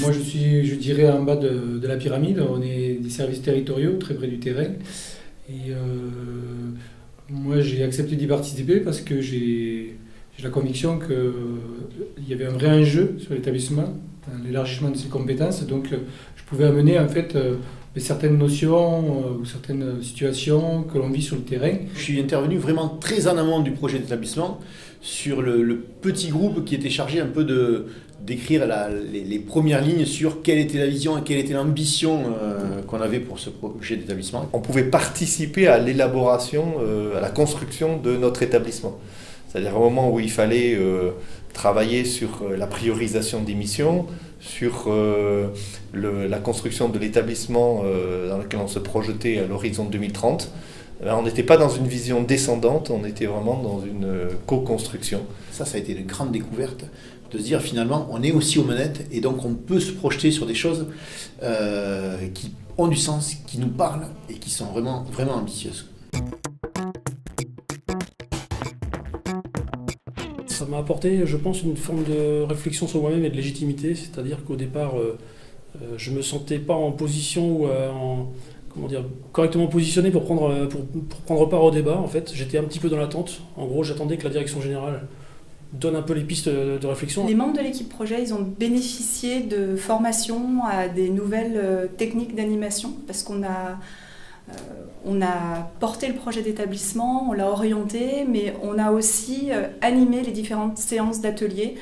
Moi, je suis, je dirais, en bas de la pyramide. On est des services territoriaux, très près du terrain. Et moi, j'ai accepté d'y participer parce que j'ai la conviction qu'il y avait un vrai enjeu sur l'établissement, dans l'élargissement de ses compétences. Donc, je pouvais amener, en fait, certaines notions ou certaines situations que l'on vit sur le terrain. Je suis intervenu vraiment très en amont du projet d'établissement sur le petit groupe qui était chargé un peu d'écrire les premières lignes sur quelle était la vision et quelle était l'ambition qu'on avait pour ce projet d'établissement. On pouvait participer à l'élaboration, à la construction de notre établissement. C'est-à-dire au moment où il fallait travailler sur la priorisation des missions, sur la construction de l'établissement dans lequel on se projetait à l'horizon 2030. On n'était pas dans une vision descendante, on était vraiment dans une co-construction. Ça a été une grande découverte, de se dire finalement on est aussi aux manettes et donc on peut se projeter sur des choses qui ont du sens, qui nous parlent et qui sont vraiment, vraiment ambitieuses. Ça m'a apporté, je pense, une forme de réflexion sur moi-même et de légitimité, c'est-à-dire qu'au départ, je ne me sentais pas en position ou correctement positionné pour prendre part au débat. En fait, j'étais un petit peu dans l'attente. En gros, j'attendais que la direction générale donne un peu les pistes de réflexion. Les membres de l'équipe projet, ils ont bénéficié de formation à des nouvelles techniques d'animation parce qu'on a porté le projet d'établissement, on l'a orienté, mais on a aussi animé les différentes séances d'ateliers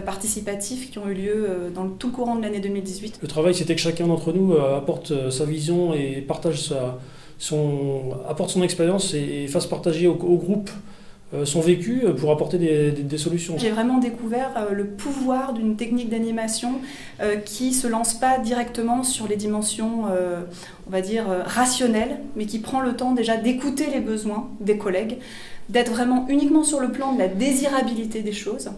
participatifs qui ont eu lieu dans tout le courant de l'année 2018. Le travail, c'était que chacun d'entre nous apporte sa vision et partage apporte son expérience et fasse partager au groupe son vécu pour apporter des solutions. J'ai vraiment découvert le pouvoir d'une technique d'animation qui ne se lance pas directement sur les dimensions, on va dire, rationnelles, mais qui prend le temps déjà d'écouter les besoins des collègues, d'être vraiment uniquement sur le plan de la désirabilité des choses.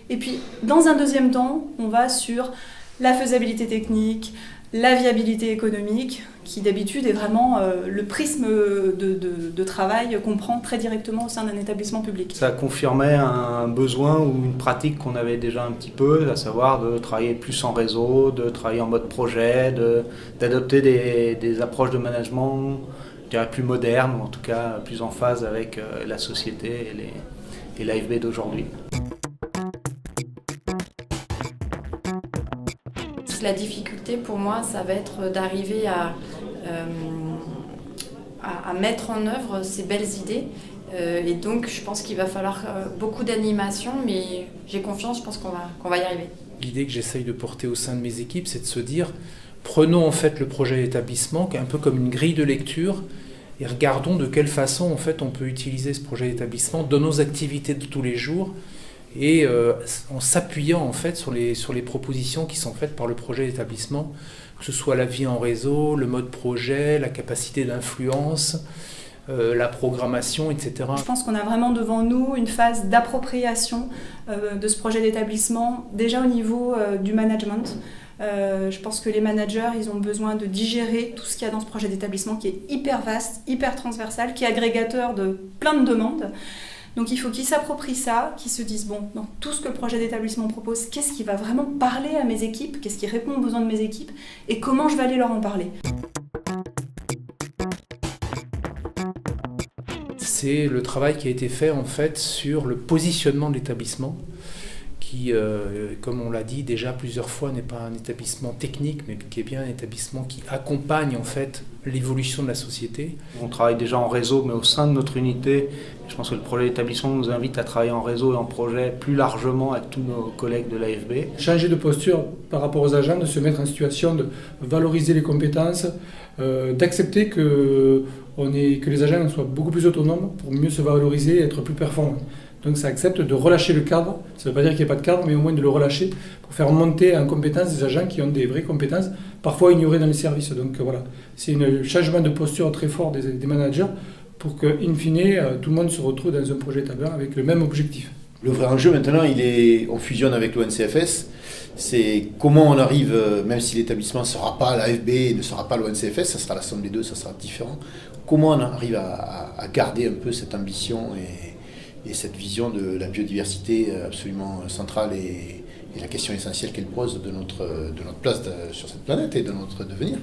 Et puis, dans un deuxième temps, on va sur la faisabilité technique, la viabilité économique, qui d'habitude est vraiment le prisme de travail qu'on prend très directement au sein d'un établissement public. Ça confirmait un besoin ou une pratique qu'on avait déjà un petit peu, à savoir de travailler plus en réseau, de travailler en mode projet, d'adopter des approches de management, je dirais plus modernes, ou en tout cas plus en phase avec la société et l'AFB d'aujourd'hui. La difficulté pour moi, ça va être d'arriver à mettre en œuvre ces belles idées. Et donc, je pense qu'il va falloir beaucoup d'animation, mais j'ai confiance, je pense qu'on va y arriver. L'idée que j'essaye de porter au sein de mes équipes, c'est de se dire, prenons en fait le projet d'établissement, qui est un peu comme une grille de lecture, et regardons de quelle façon en fait on peut utiliser ce projet d'établissement dans nos activités de tous les jours, et en s'appuyant en fait sur les propositions qui sont faites par le projet d'établissement, que ce soit la vie en réseau, le mode projet, la capacité d'influence, la programmation, etc. Je pense qu'on a vraiment devant nous une phase d'appropriation de ce projet d'établissement, déjà au niveau du management. Je pense que les managers, ils ont besoin de digérer tout ce qu'il y a dans ce projet d'établissement qui est hyper vaste, hyper transversal, qui est agrégateur de plein de demandes. Donc il faut qu'ils s'approprient ça, qu'ils se disent, bon, dans tout ce que le projet d'établissement propose, qu'est-ce qui va vraiment parler à mes équipes, qu'est-ce qui répond aux besoins de mes équipes, et comment je vais aller leur en parler. C'est le travail qui a été fait en fait sur le positionnement de l'établissement, qui, comme on l'a dit déjà plusieurs fois, n'est pas un établissement technique, mais qui est bien un établissement qui accompagne en fait l'évolution de la société. On travaille déjà en réseau, mais au sein de notre unité, je pense que le projet d'établissement nous invite à travailler en réseau et en projet plus largement avec tous nos collègues de l'AFB. Changer de posture par rapport aux agents, de se mettre en situation de valoriser les compétences, d'accepter que les agents soient beaucoup plus autonomes pour mieux se valoriser et être plus performants. Donc ça accepte de relâcher le cadre, ça ne veut pas dire qu'il n'y a pas de cadre, mais au moins de le relâcher pour faire monter en compétence des agents qui ont des vraies compétences, parfois ignorées dans les services. Donc voilà, c'est un changement de posture très fort des managers pour que, in fine, tout le monde se retrouve dans un projet tabac avec le même objectif. Le vrai enjeu maintenant, on fusionne avec l'ONCFS. C'est comment on arrive, même si l'établissement ne sera pas l'AFB et ne sera pas l'ONCFS, ça sera la somme des deux, ça sera différent. Comment on arrive à garder un peu cette ambition et cette vision de la biodiversité absolument centrale et la question essentielle qu'elle pose de notre place sur cette planète et de notre devenir.